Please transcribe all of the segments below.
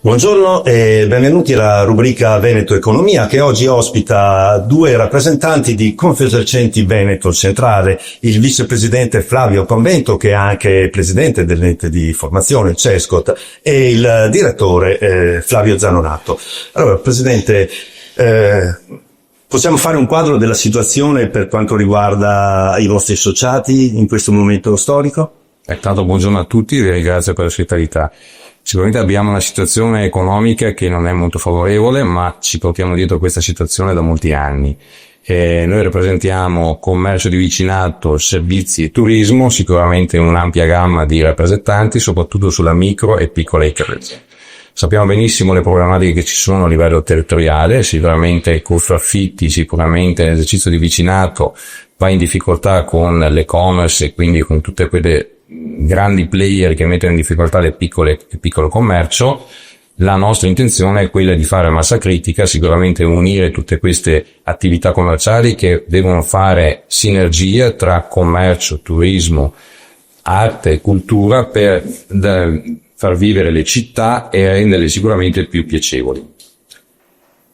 Buongiorno e benvenuti alla rubrica Veneto Economia, che oggi ospita due rappresentanti di Confesercenti Veneto Centrale, il vicepresidente Flavio Convento, che è anche presidente dell'ente di formazione, il CESCOT, e il direttore Flavio Zanonato. Allora, presidente, possiamo fare un quadro della situazione per quanto riguarda i vostri associati in questo momento storico? Tanto buongiorno a tutti, vi ringrazio per l'ospitalità. Sicuramente abbiamo una situazione economica che non è molto favorevole, ma ci portiamo dietro questa situazione da molti anni. Noi rappresentiamo commercio di vicinato, servizi e turismo, sicuramente un'ampia gamma di rappresentanti, soprattutto sulla micro e piccola impresa. Sappiamo benissimo le problematiche che ci sono a livello territoriale, sicuramente il costo affitti, sicuramente l'esercizio di vicinato va in difficoltà con l'e-commerce e quindi con tutte quelle grandi player che mettono in difficoltà il piccolo commercio. La nostra intenzione è quella di fare massa critica, sicuramente unire tutte queste attività commerciali che devono fare sinergia tra commercio, turismo, arte e cultura per far vivere le città e renderle sicuramente più piacevoli.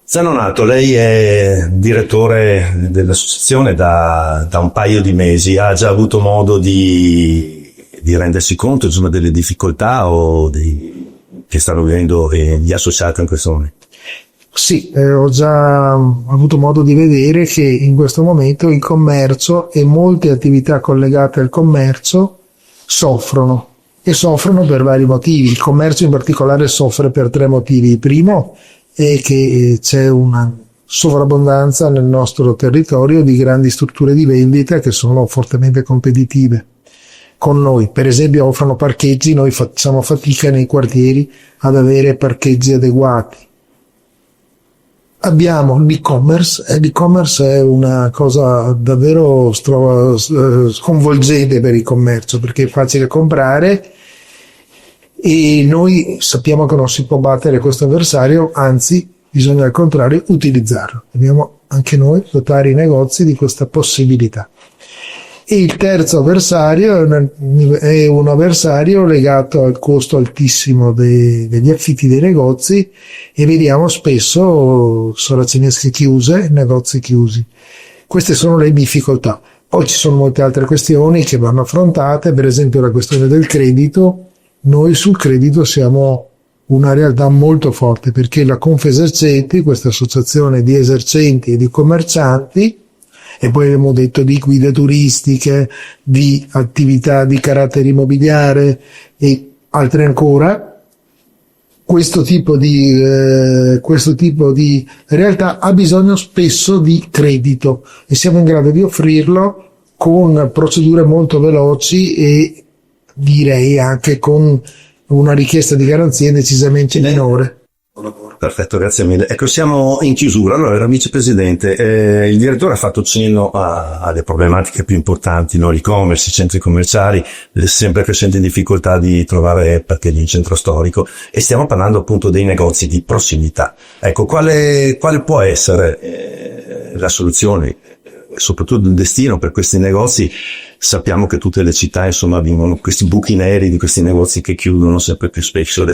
Zanonato, lei è direttore dell'associazione da un paio di mesi, ha già avuto modo di rendersi conto, insomma, delle difficoltà che stanno vivendo gli associati in questo momento? Sì, ho già avuto modo di vedere che in questo momento il commercio e molte attività collegate al commercio soffrono, e soffrono per vari motivi. Il commercio in particolare soffre per 3 motivi. Il primo è che c'è una sovrabbondanza nel nostro territorio di grandi strutture di vendita che sono fortemente competitive con noi. Per esempio offrono parcheggi, noi facciamo fatica nei quartieri ad avere parcheggi adeguati. Abbiamo l'e-commerce, e l'e-commerce è una cosa davvero sconvolgente per il commercio, perché è facile comprare e noi sappiamo che non si può battere questo avversario, anzi bisogna al contrario utilizzarlo. Dobbiamo anche noi dotare i negozi di questa possibilità. E il terzo avversario è un avversario legato al costo altissimo degli affitti dei negozi, e vediamo spesso saracinesche chiuse, negozi chiusi. Queste sono le difficoltà. Poi ci sono molte altre questioni che vanno affrontate, per esempio la questione del credito. Noi sul credito siamo una realtà molto forte, perché la Confesercenti, questa associazione di esercenti e di commercianti, e poi abbiamo detto di guide turistiche, di attività di carattere immobiliare e altre ancora, questo tipo di realtà ha bisogno spesso di credito, e siamo in grado di offrirlo con procedure molto veloci e direi anche con una richiesta di garanzie decisamente minore. Perfetto, grazie mille. Ecco, siamo in chiusura. Allora, era vicepresidente, il direttore ha fatto cenno alle problematiche più importanti, no? L'e-commerce, i centri commerciali, le sempre crescenti difficoltà di trovare parcheggi in centro storico, e stiamo parlando appunto dei negozi di prossimità. Ecco, quale può essere la soluzione, soprattutto il destino per questi negozi? Sappiamo che tutte le città, insomma, vivono questi buchi neri di questi negozi che chiudono sempre più spesso.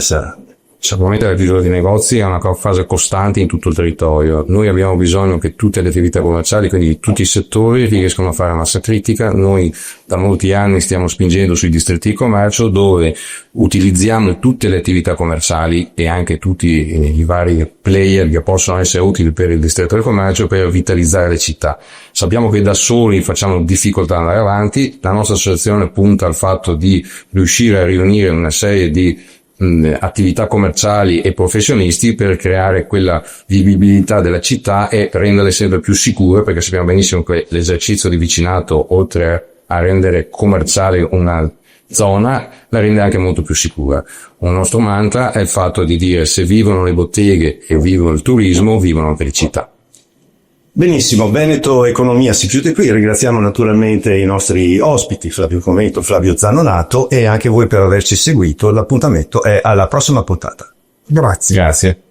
Sicuramente la chiusura di negozi è una fase costante in tutto il territorio. Noi abbiamo bisogno che tutte le attività commerciali, quindi tutti i settori, riescano a fare massa critica. Noi da molti anni stiamo spingendo sui distretti di commercio, dove utilizziamo tutte le attività commerciali e anche tutti i vari player che possono essere utili per il distretto del commercio per vitalizzare le città. Sappiamo che da soli facciamo difficoltà ad andare avanti. La nostra associazione punta al fatto di riuscire a riunire una serie di attività commerciali e professionisti per creare quella vivibilità della città e renderle sempre più sicure, perché sappiamo benissimo che l'esercizio di vicinato, oltre a rendere commerciale una zona, la rende anche molto più sicura. Un nostro mantra è il fatto di dire: se vivono le botteghe e vivono il turismo, vivono anche le città. Benissimo, Veneto Economia si chiude qui. Ringraziamo naturalmente i nostri ospiti, Flavio Convento, Flavio Zanonato, e anche voi per averci seguito. L'appuntamento è alla prossima puntata. Grazie. Grazie.